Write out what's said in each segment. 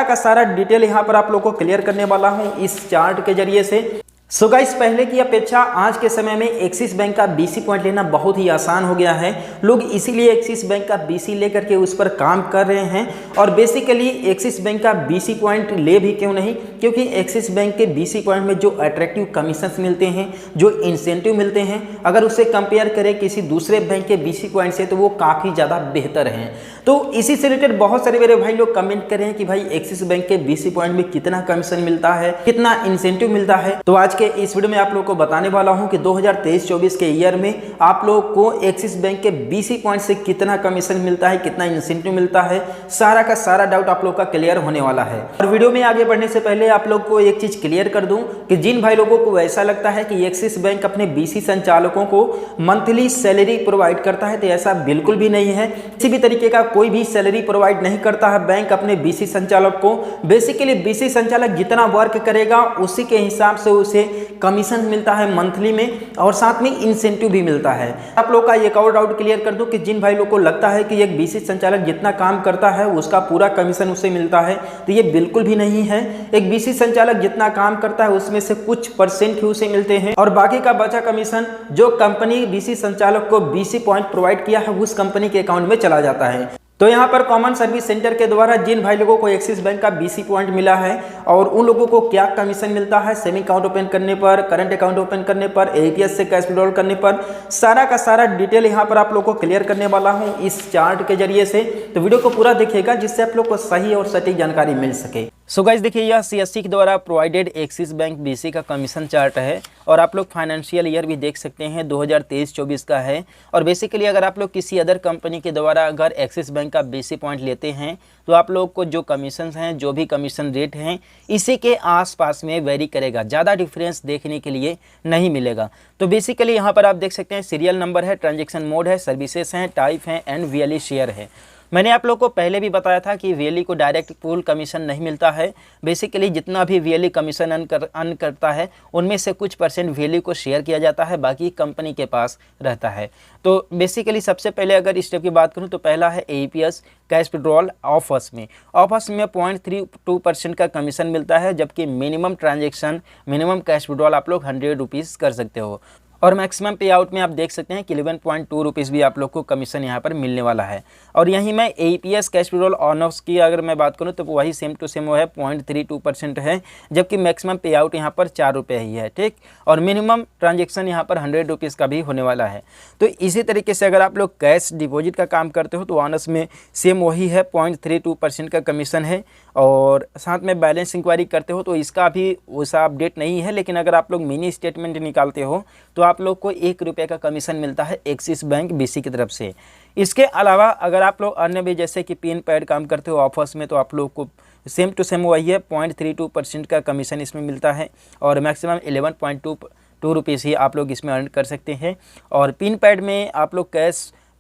का सारा डिटेल यहाँ पर आप लोग को क्लियर करने वाला हूँ इस चार्ट के जरिए से। सो गाइस, पहले की अपेक्षा आज के समय में एक्सिस बैंक का बीसी पॉइंट लेना बहुत ही आसान हो गया है। लोग इसीलिए एक्सिस बैंक का बीसी लेकर के उस पर काम कर रहे हैं। और बेसिकली एक्सिस बैंक का बीसी पॉइंट ले भी क्यों नहीं, क्योंकि एक्सिस बैंक के बीसी पॉइंट में जो अट्रैक्टिव कमीशंस मिलते हैं, जो इंसेंटिव मिलते हैं, अगर उसे कंपेयर करें किसी दूसरे बैंक के बीसी पॉइंट से तो वो काफ़ी ज़्यादा बेहतर हैं। तो इसी से रिलेटेड बहुत सारे मेरे भाई लोग कमेंट कर रहे हैं कि भाई एक्सिस बैंक के बीसी पॉइंट में कितना कमीशन मिलता है, कितना इंसेंटिव मिलता है। तो आज के इस वीडियो में आप लोगों को बताने वाला हूं कि 2023-24 के ईयर में आप लोगों को एक्सिस बैंक के बीसी पॉइंट से कितना कमीशन मिलता है, कितना इंसेंटिव मिलता है, सारा का सारा डाउट आप लोग का क्लियर होने वाला है। और वीडियो में आगे बढ़ने से पहले आप लोग को एक चीज क्लियर कर दूं कि जिन भाई लोगों को ऐसा लगता है कि एक्सिस बैंक अपने बीसी संचालकों को मंथली सैलरी प्रोवाइड करता है, तो ऐसा बिल्कुल भी नहीं है। किसी भी तरीके का कोई भी सैलरी प्रोवाइड नहीं करता है बैंक अपने बीसी संचालक को। बेसिकली बीसी संचालक जितना वर्क करेगा उसी के हिसाब से उसे कमीशन मिलता है मंथली में, और साथ में इंसेंटिव भी मिलता है। आप लोग का एक और डाउट क्लियर कर दूं कि जिन भाई लोग को लगता है कि एक बीसी संचालक जितना काम करता है उसका पूरा कमीशन उसे मिलता है, तो ये बिल्कुल भी नहीं है। एक बीसी संचालक जितना काम करता है उसमें से कुछ परसेंट ही उसे मिलते हैं, और बाकी का बचा कमीशन जो कंपनी बीसी संचालक को बीसी पॉइंट प्रोवाइड किया है उस कंपनी के अकाउंट में चला जाता है। तो यहाँ पर कॉमन सर्विस सेंटर के द्वारा जिन भाई लोगों को एक्सिस बैंक का बीसी पॉइंट मिला है और उन लोगों को क्या कमीशन मिलता है सेविंग अकाउंट ओपन करने पर, करंट अकाउंट ओपन करने पर, एटीएस से कैश विड्रॉल करने पर, सारा का सारा डिटेल यहाँ पर आप लोगों को क्लियर करने वाला हूँ इस चार्ट के जरिए से। तो वीडियो को पूरा देखिएगा जिससे आप लोग को सही और सटीक जानकारी मिल सके। सो गाइस, देखिए यह सीएससी के द्वारा प्रोवाइडेड एक्सिस बैंक बीसी का कमीशन चार्ट है, और आप लोग फाइनेंशियल ईयर भी देख सकते हैं 2023-24 का है। और बेसिकली अगर आप लोग किसी अदर कंपनी के द्वारा अगर एक्सिस बैंक का बीसी पॉइंट लेते हैं तो आप लोग को जो कमीशन हैं, जो भी कमीशन रेट हैं, इसी के आसपास में वेरी करेगा, ज़्यादा डिफरेंस देखने के लिए नहीं मिलेगा। तो बेसिकली यहाँ पर आप देख सकते हैं सीरियल नंबर है, ट्रांजेक्शन मोड है, सर्विसेज हैं, टाइप हैं एंड वीएलई शेयर है। मैंने आप लोग को पहले भी बताया था कि वीएलई को डायरेक्ट फुल कमीशन नहीं मिलता है। बेसिकली जितना भी वीएलई कमीशन अर्न करता है उनमें से कुछ परसेंट वीएलई को शेयर किया जाता है, बाकी कंपनी के पास रहता है। तो बेसिकली सबसे पहले अगर इस स्टेप की बात करूं तो पहला है एईपीएस कैश विड्रॉल ऑफर्स में 0.32% का कमीशन मिलता है, जबकि minimum transaction, minimum cash withdrawal आप लोग 100 रुपीज़ कर सकते हो। और मैक्सिमम पे आउट में आप देख सकते हैं कि 11.2 रुपीज़ भी आप लोग को कमीशन यहाँ पर मिलने वाला है। और यहीं मैं AEPS cash withdrawal on off की अगर मैं बात करूँ तो वही सेम टू सेम वो है 0.32% है, जबकि मैक्सिमम पे आउट यहाँ पर 4 रुपये ही है, ठीक। और मिनिमम ट्रांजेक्शन यहाँ पर 100 रुपीज़ का भी होने वाला है। तो इसी तरीके से अगर आप लोग कैश डिपॉजिट का काम करते हो तो ऑनर्स में सेम वही है, 0.32% का कमीशन है। और साथ में बैलेंस इंक्वायरी करते हो तो इसका भी वैसा अपडेट नहीं है, लेकिन अगर आप लोग मिनी स्टेटमेंट निकालते हो तो आप लोग को 1 रुपये का कमीशन मिलता है एक्सिस बैंक बीसी की तरफ से। इसके अलावा अगर आप लोग अन्य भी जैसे कि पिन पैड काम करते हो ऑफर्स में तो आप लोग को सेम टू सेम वही है, 0.32% का कमीशन इसमें मिलता है, और मैक्सिमम 11.2 रुपीज़ ही आप लोग इसमें अर्न कर सकते हैं। और पिन पैड में आप लोग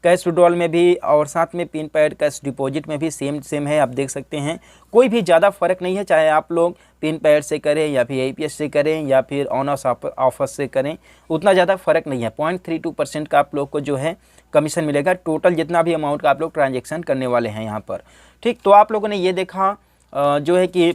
कैश विड्रॉल में भी और साथ में पिन पैड कैश डिपॉजिट में भी सेम है, आप देख सकते हैं। कोई भी ज़्यादा फर्क नहीं है, चाहे आप लोग पिन पैड से करें या फिर एईपीएस से करें या फिर ऑन ऑफर से करें, उतना ज़्यादा फर्क नहीं है। 0.32% का आप लोग को जो है कमीशन मिलेगा टोटल जितना भी अमाउंट का आप लोग ट्रांजेक्शन करने वाले हैं यहाँ पर, ठीक। तो आप लोगों ने ये देखा जो है कि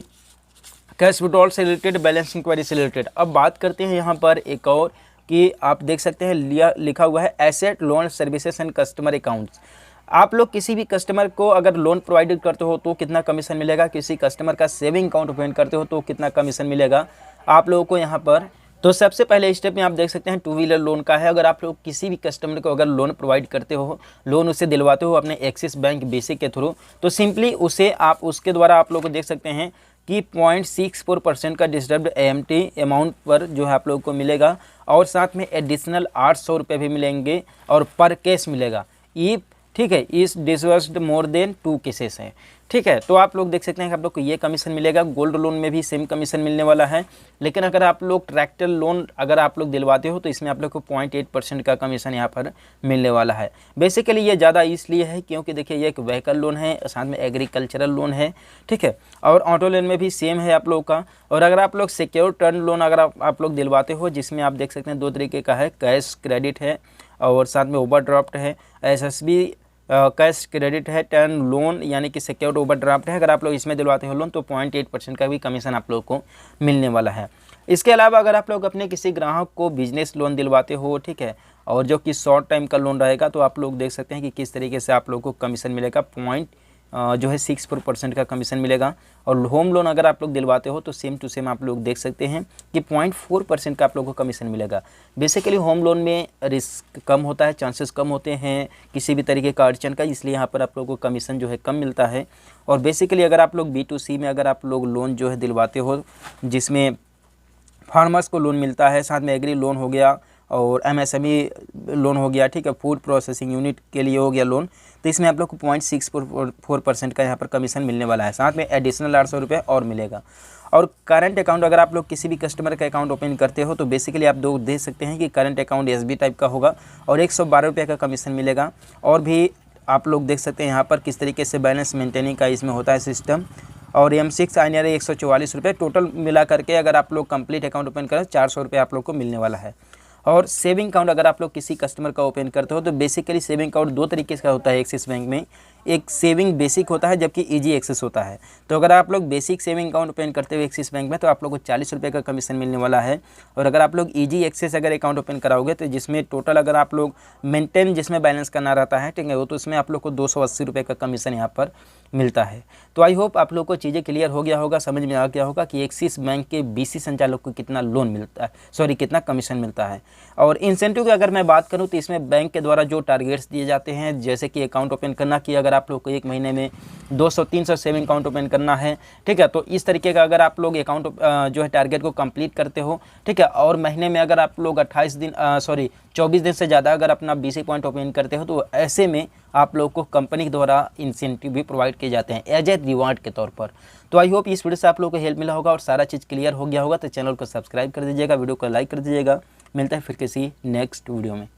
कैश विड्रॉल से रिलेटेड, बैलेंस इंक्वायरी से रिलेटेड। अब बात करते हैं यहाँ पर एक और कि आप देख सकते हैं लिखा हुआ है asset loan services and customer accounts. आप लोग किसी भी कस्टमर को अगर लोन प्रोवाइड करते हो तो कितना कमीशन मिलेगा, किसी कस्टमर का सेविंग अकाउंट ओपन करते हो तो कितना कमीशन मिलेगा आप लोगों को यहाँ पर। तो सबसे पहले स्टेप में आप देख सकते हैं 2 व्हीलर लोन का है। अगर आप लोग किसी भी कस्टमर को अगर लोन प्रोवाइड करते हो, लोन उसे दिलवाते हो अपने एक्सिस बैंक बीसी के थ्रू, तो सिंपली उसे आप उसके द्वारा आप लोग को देख सकते हैं कि 0.64% का डिस्टर्ब्ड एएमटी अमाउंट पर जो है आप लोगों को मिलेगा, और साथ में एडिशनल 800 रुपये भी मिलेंगे और पर केस मिलेगा। ये ठीक है, इस डिसवर्स्ड मोर देन 2 केसेस हैं, ठीक है। तो आप लोग देख सकते हैं कि आप लोग को ये कमीशन मिलेगा। गोल्ड लोन में भी सेम कमीशन मिलने वाला है, लेकिन अगर आप लोग ट्रैक्टर लोन अगर आप लोग दिलवाते हो तो इसमें आप लोग को 0.8% का कमीशन यहाँ पर मिलने वाला है। बेसिकली ये ज़्यादा इसलिए है क्योंकि देखिए ये एक व्हीकल लोन है, साथ में एग्रीकल्चरल लोन है, ठीक है। और ऑटो लोन में भी सेम है आप लोग का। और अगर आप लोग सिक्योर टर्म लोन अगर आप लोग दिलवाते हो, जिसमें आप देख सकते हैं 2 तरीके का है, कैश क्रेडिट है और साथ में ओवरड्राफ्ट है, एसएसबी कैश क्रेडिट है, टर्म लोन यानी कि सिक्योर्ड ओवरड्राफ्ट है। अगर आप लोग इसमें दिलवाते हो लोन तो 0.8% का भी कमीशन आप लोग को मिलने वाला है। इसके अलावा अगर आप लोग अपने किसी ग्राहक को बिजनेस लोन दिलवाते हो, ठीक है, और जो कि शॉर्ट टाइम का लोन रहेगा, तो आप लोग देख सकते हैं कि किस तरीके से आप लोग को कमीशन मिलेगा। जो है 6% का कमीशन मिलेगा। और होम लोन अगर आप लोग दिलवाते हो तो सेम टू सेम आप लोग देख सकते हैं कि 0.4% का आप लोग को कमीशन मिलेगा। बेसिकली होम लोन में रिस्क कम होता है, चांसेस कम होते हैं किसी भी तरीके का अड़चन का, इसलिए यहाँ पर आप लोग को कमीशन जो है कम मिलता है। और बेसिकली अगर आप लोग B2C में अगर आप लोग लोन जो है दिलवाते हो, जिसमें फार्मर्स को लोन मिलता है, साथ में एग्री लोन हो गया और MSME लोन हो गया, ठीक है, फूड प्रोसेसिंग यूनिट के लिए हो गया लोन, तो इसमें आप लोग को 0.64% का यहाँ पर कमीशन मिलने वाला है। साथ में एडिशनल 800 रुपये और मिलेगा। और करंट अकाउंट अगर आप लोग किसी भी कस्टमर का अकाउंट ओपन करते हो तो बेसिकली आप लोग देख सकते हैं कि करंट अकाउंट SB टाइप का होगा और 112 रुपये का कमीशन मिलेगा। और भी आप लोग देख सकते हैं यहाँ पर किस तरीके से बैलेंस मेंटेनिंग का इसमें होता है सिस्टम। और M6 INR 144 रुपये, टोटल मिला करके अगर आप लोग कंप्लीट अकाउंट ओपन करें 400 रुपये आप लोग को मिलने वाला है। और सेविंग अकाउंट अगर आप लोग किसी कस्टमर का ओपन करते हो तो बेसिकली सेविंग अकाउंट दो तरीके का होता है एक्सिस बैंक में। एक सेविंग बेसिक होता है जबकि इजी एक्सेस होता है। तो अगर आप लोग बेसिक सेविंग अकाउंट ओपन करते हो एक्सिस बैंक में तो आप लोग को 40 रुपये का कमीशन मिलने वाला है। और अगर आप लोग इजी एक्सेस अगर अकाउंट ओपन कराओगे तो जिसमें टोटल अगर आप लोग मेंटेन जिसमें बैलेंस करना रहता है, ठीक है, वो तो उसमें आप लोग को 280 रुपये का कमीशन यहाँ पर मिलता है। तो आई होप आप लोग को चीज़ें क्लियर हो गया होगा, समझ में आ गया होगा कि एक्सिस बैंक के BC संचालक को कितना लोन मिलता है, सॉरी कितना कमीशन मिलता है। और इंसेंटिव की अगर मैं बात करूं तो इसमें बैंक के द्वारा जो टारगेट्स दिए जाते हैं, जैसे कि अकाउंट ओपन करना कि अगर आप लोग को एक महीने में 200-300 सेविंग अकाउंट ओपन करना है, ठीक है, तो इस तरीके का अगर आप लोग अकाउंट जो है टारगेट को कंप्लीट करते हो, ठीक है, और महीने में अगर आप लोग 24 दिन से ज़्यादा अगर अपना BC पॉइंट ओपन करते हो तो ऐसे में आप लोग को कंपनी के द्वारा इंसेंटिव भी प्रोवाइड किए जाते हैं एज ए रिवार्ड के तौर पर। तो आई होप इस वीडियो से आप लोगों को हेल्प मिला होगा और सारा चीज़ क्लियर हो गया होगा। तो चैनल को सब्सक्राइब कर दीजिएगा, वीडियो को लाइक कर दीजिएगा। मिलता है फिर किसी नेक्स्ट वीडियो में।